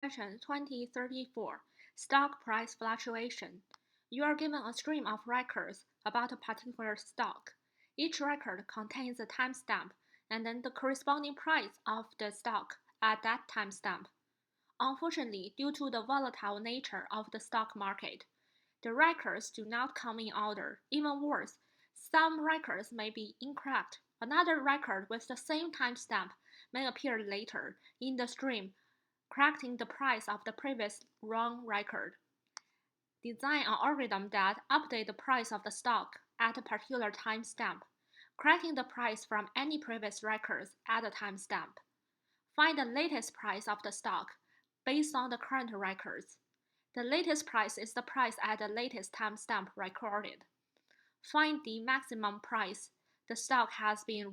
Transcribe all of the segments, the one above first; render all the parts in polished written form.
Question 2034. Stock price fluctuation. You are given a stream of records about a particular stock. Each record contains a timestamp and then the corresponding price of the stock at that timestamp. Unfortunately, due to the volatile nature of the stock market, the records do not come in order. Even worse, some records may be incorrect. Another record with the same timestamp may appear later in the stream, correcting the price of the previous wrong record. Design an algorithm that updates the price of the stock at a particular timestamp, correcting the price from any previous records at a timestamp. Find the latest price of the stock based on the current records. The latest price is the price at the latest timestamp recorded. Find the maximum price the stock has been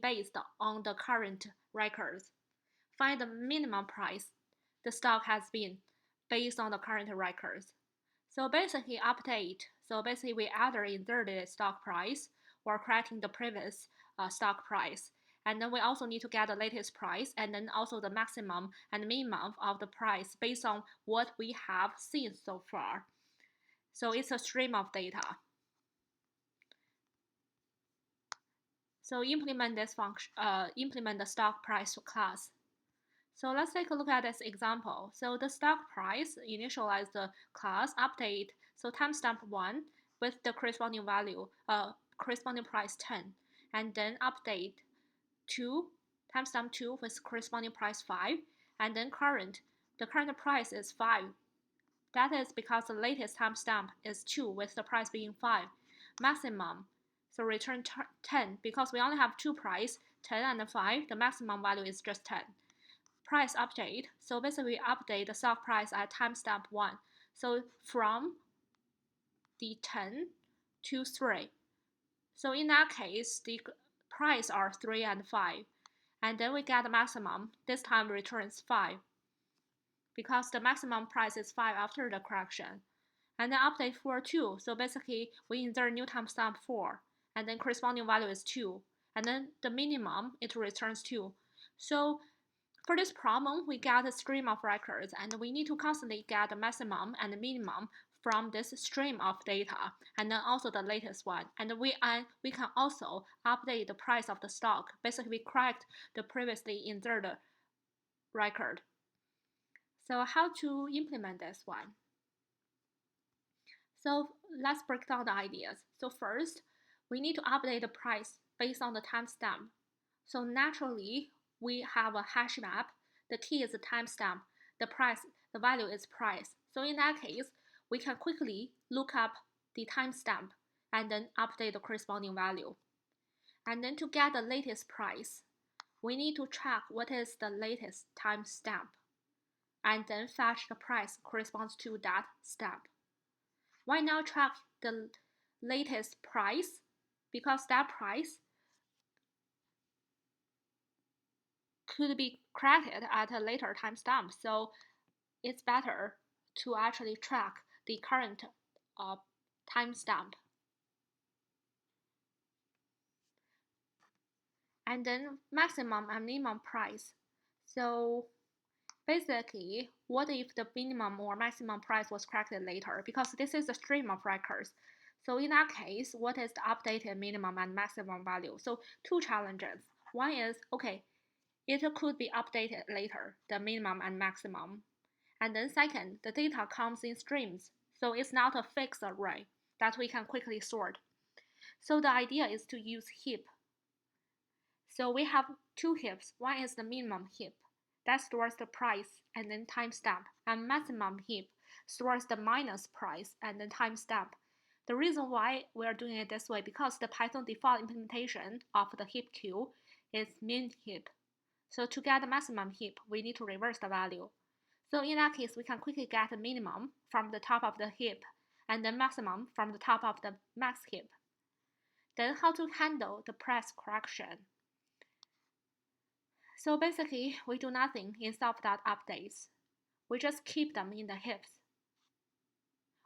based on the current records. Find the minimum price the stock has been based on the current records. So basically we either inserted the stock price or correcting the previous stock price. And then we also need to get the latest price and then also the maximum and minimum of the price based on what we have seen so far. So it's a stream of data. So implement this function, implement the stock price class. So let's take a look at this example. So the stock price initialize the class update. So timestamp 1 with the corresponding value, corresponding price 10, and then update 2, timestamp 2 with corresponding price 5, and then the current price is 5. That is because the latest timestamp is 2 with the price being 5. Maximum, so return 10 because we only have two price, 10 and 5, the maximum value is just 10. Price update, so basically we update the stock price at timestamp 1. So from the 10 to 3. So in that case, the price are 3 and 5. And then we get the maximum. This time returns 5 because the maximum price is 5 after the correction. And then update for 2. So basically we insert new timestamp 4 and then corresponding value is 2. And then the minimum, it returns 2. So for this problem, we get a stream of records and we need to constantly get the maximum and the minimum from this stream of data and then also the latest one. And we can also update the price of the stock. Basically, we correct the previously inserted record. So how to implement this one? So let's break down the ideas. So first, we need to update the price based on the timestamp. So naturally, we have a hash map. The key is the timestamp. The value is price. So in that case, we can quickly look up the timestamp and then update the corresponding value. And then to get the latest price, we need to track what is the latest timestamp and then fetch the price corresponds to that stamp. Why not track the latest price? Because that price could be corrected at a later timestamp. So it's better to actually track the current timestamp. And then maximum and minimum price. So basically, what if the minimum or maximum price was corrected later? Because this is a stream of records. So in that case, what is the updated minimum and maximum value? So two challenges. One is, okay, it could be updated later, the minimum and maximum. And then second, the data comes in streams, so it's not a fixed array that we can quickly sort. So the idea is to use heap. So we have two heaps. One is the minimum heap that stores the price and then timestamp, and maximum heap stores the minus price and then timestamp. The reason why we are doing it this way because the Python default implementation of the heap queue is min heap. So to get the maximum heap, we need to reverse the value. So in that case, we can quickly get the minimum from the top of the heap and the maximum from the top of the max heap. Then how to handle the price correction? So basically, we do nothing instead of that updates. We just keep them in the heaps.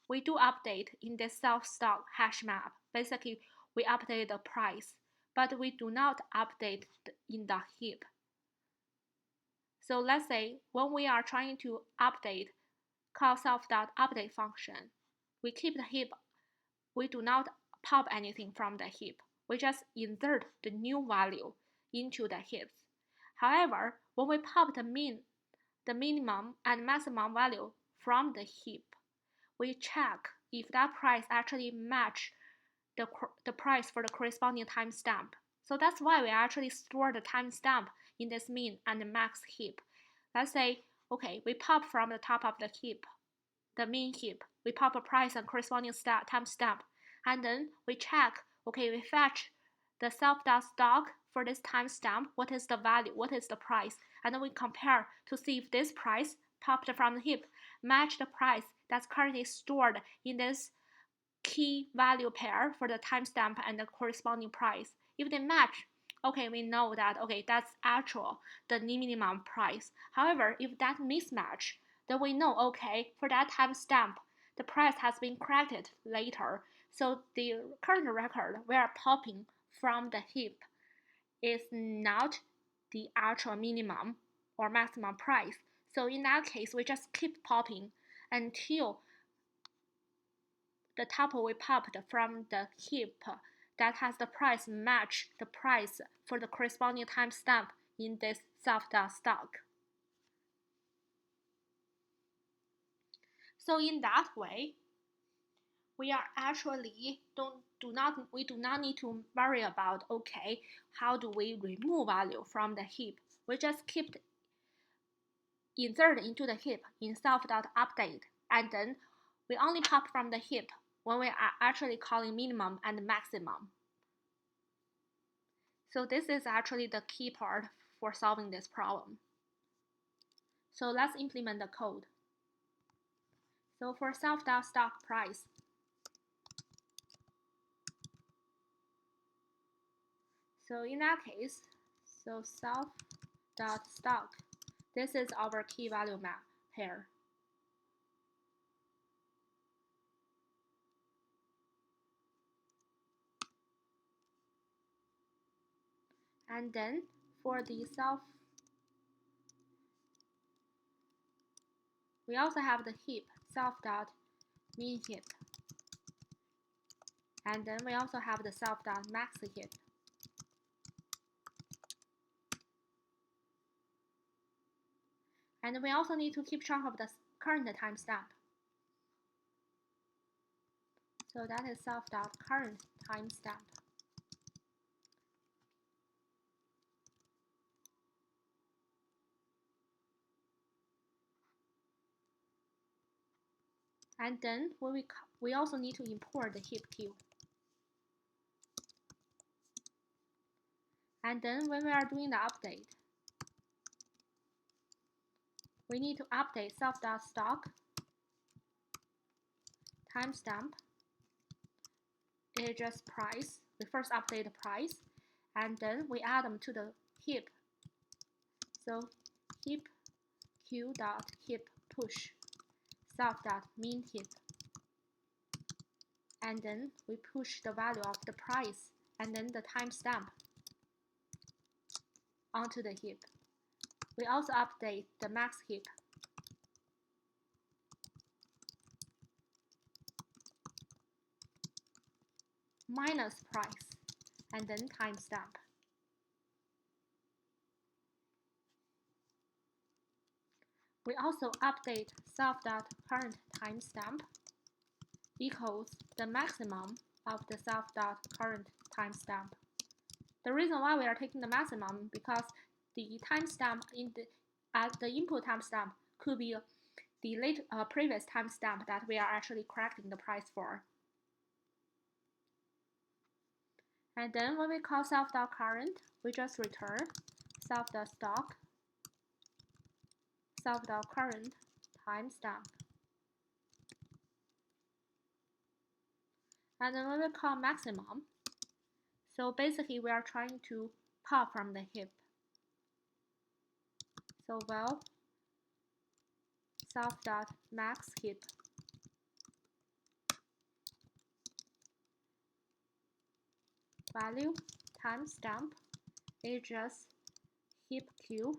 We do update in the self-stock hash map. Basically, we update the price, but we do not update in the heap. So let's say when we are trying to update call self.update function, we keep the heap. We do not pop anything from the heap. We just insert the new value into the heaps. However, when we pop the minimum and maximum value from the heap, we check if that price actually match the price for the corresponding timestamp. So that's why we actually store the timestamp in this min and max heap. Let's say, okay, we pop from the top of the heap, the min heap, we pop a price and corresponding timestamp, and then we check, okay, we fetch the self.stock for this timestamp, what is the value, what is the price, and then we compare to see if this price popped from the heap match the price that's currently stored in this key value pair for the timestamp and the corresponding price. If they match, okay, we know that, okay, that's actual, the minimum price. However, if that mismatch, then we know, okay, for that timestamp, the price has been corrected later. So the current record we are popping from the heap is not the actual minimum or maximum price. So in that case, we just keep popping until the tuple we popped from the heap that has the price match the price for the corresponding timestamp in this self.stock. So in that way, we are actually we do not need to worry about, okay, how do we remove value from the heap? We just keep insert into the heap in self.update, and then we only pop from the heap when we are actually calling minimum and maximum. So this is actually the key part for solving this problem. So let's implement the code. So for self.stock price, so in that case, so self.stock, this is our key value map pair. And then for the we also have the heap, self.min heap. And then we also have the self.max heap. And we also need to keep track of the current timestamp. So that is self.current timestamp. And then when we also need to import the heap queue. And then when we are doing the update, we need to update self.stock timestamp is just price. We first update the price, and then we add them to the heap. So heap queue.heap push self.min heap, and then we push the value of the price and then the timestamp onto the heap. We also update the max heap. Minus price and then timestamp. We also update self.current timestamp equals the maximum of the self.current timestamp. The reason why we are taking the maximum because the timestamp the input timestamp could be the previous timestamp that we are actually correcting the price for. And then when we call self.current, we just return self.stock self.current timestamp. And then when we call maximum, so basically we are trying to pop from the heap. So well, self.max heap value timestamp is just heap queue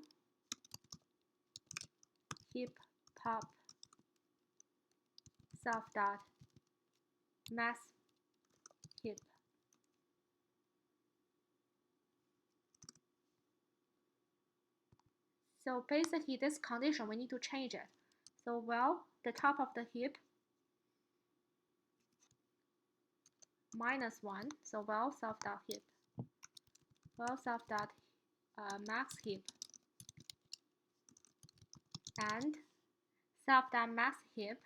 heap pop self dot max heap. So basically this condition we need to change it. So well, the top of the heap -1. So well self dot heap. Well self dot max heap and self dot max heap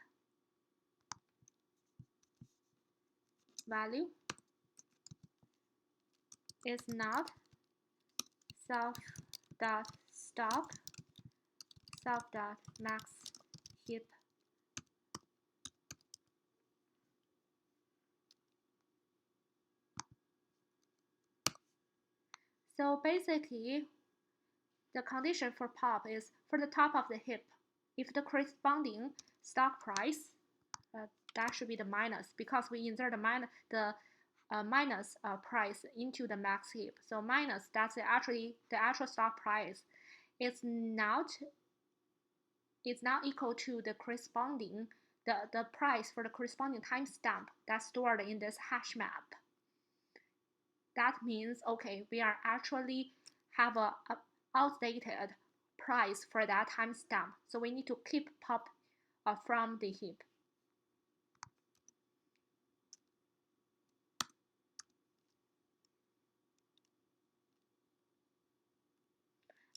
value is not self dot stop self dot max heap. So basically, the condition for pop is for the top of the heap, if the corresponding stock price, that should be the minus because we insert the minus price into the max heap. So minus, that's actually the actual stock price. It's not equal to the corresponding the price for the corresponding timestamp that's stored in this hash map. That means, okay, we are actually have a outdated price for that timestamp. So we need to keep pop from the heap.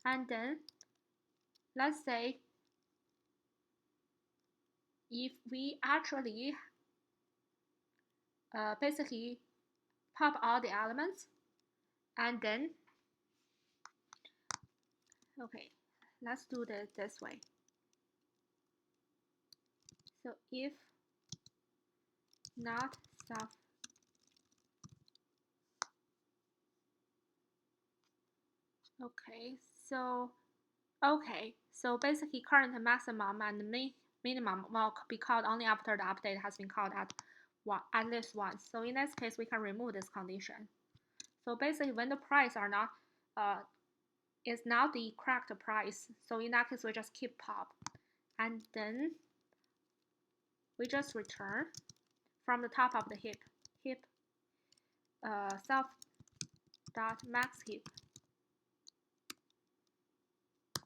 And then let's say if we actually basically pop all the elements and then, okay, let's do this way. So if not self, okay, so basically current maximum and minimum will be called only after the update has been called at least once. So in this case, we can remove this condition. So basically, when the price are not is not the correct price, so in that case, we just keep pop, and then we just return from the top of the heap self dot max heap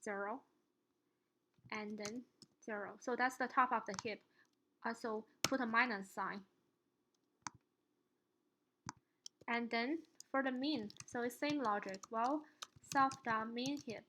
0, and then 0. So that's the top of the heap. Also put a minus sign. And then for the mean, so it's same logic. Well, self dot mean heap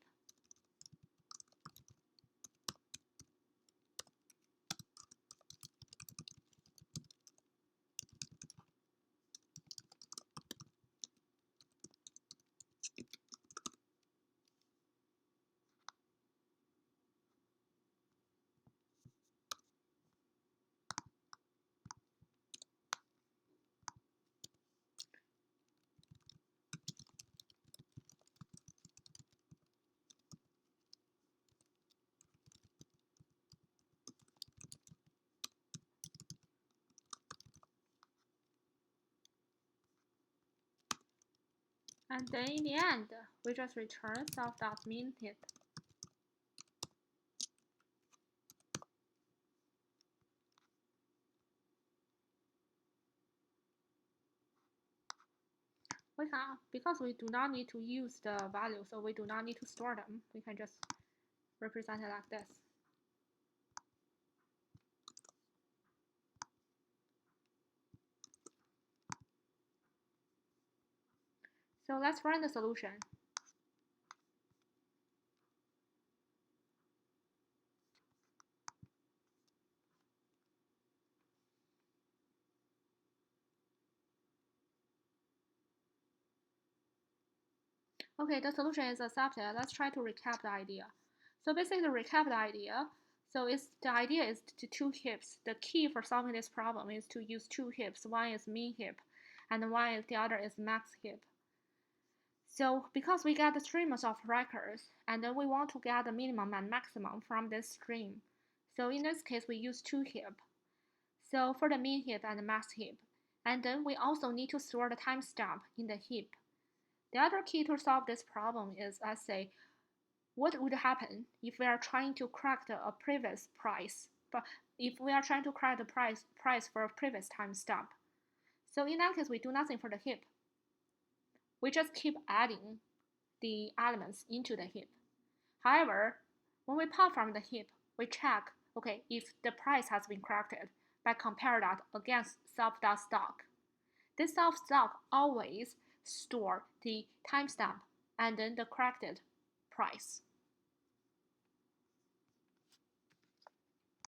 and then in the end, we just return self.mean heap. We can, because we do not need to use the value, so we do not need to store them. We can just represent it like this. So let's run the solution. Okay, the solution is accepted. Let's try to recap the idea. So basically, to recap the idea, so the idea is to two heaps. The key for solving this problem is to use two heaps. One is mean heap, and the other is max heap. So because we get the streams of records, and then we want to get the minimum and maximum from this stream. So in this case, we use two heap. So for the mean heap and the max heap. And then we also need to store the timestamp in the heap. The other key to solve this problem is, let's say, what would happen if we are trying to correct a previous price, but if we are trying to correct the price for a previous timestamp. So in that case, we do nothing for the heap. We just keep adding the elements into the heap. However, when we pop from the heap, we check, okay, if the price has been corrected by compare that against self.stock. This self.stock always store the timestamp and then the corrected price.